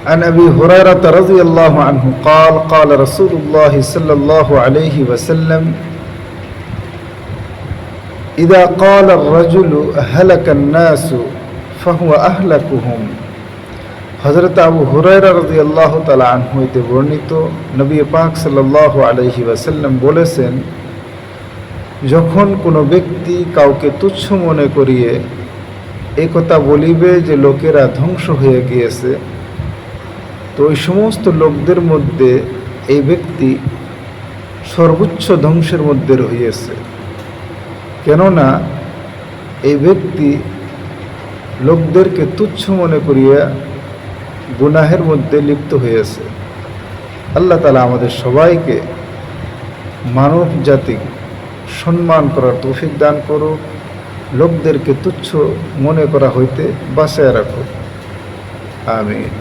عن أبي هريرة رضي الله عنه قال قال رسول الله صلى الله عليه وسلم إذا قال الرجل هلك الناس فهو أهلكهم হযরত আবু হুরায়রা রাদিয়াল্লাহু তাআলা আনহু হতে বর্ণিত, নবী পাক সাল্লাল্লাহু আলাইহি ওয়াসাল্লাম বলেছেন, যখন কোনো ব্যক্তি কাউকে তুচ্ছ মনে করিয়ে এই কথা বলিবে যে লোকেরা ধ্বংস হয়ে গিয়েছে, তো ওই সমস্ত লোকদের মধ্যে এই ব্যক্তি সর্বোচ্চ ধ্বংসের মধ্যে রহিয়েছে। কেননা এই ব্যক্তি লোকদেরকে তুচ্ছ মনে করিয়া গুনাহের মধ্যে লিপ্ত হয়েছে। আল্লাহ তাআলা আমাদের সবাইকে মানব জাতি সম্মান করার তৌফিক দান করুক, লোকদেরকে তুচ্ছ মনে করা হইতে বাঁচায় রাখুক। আমিন।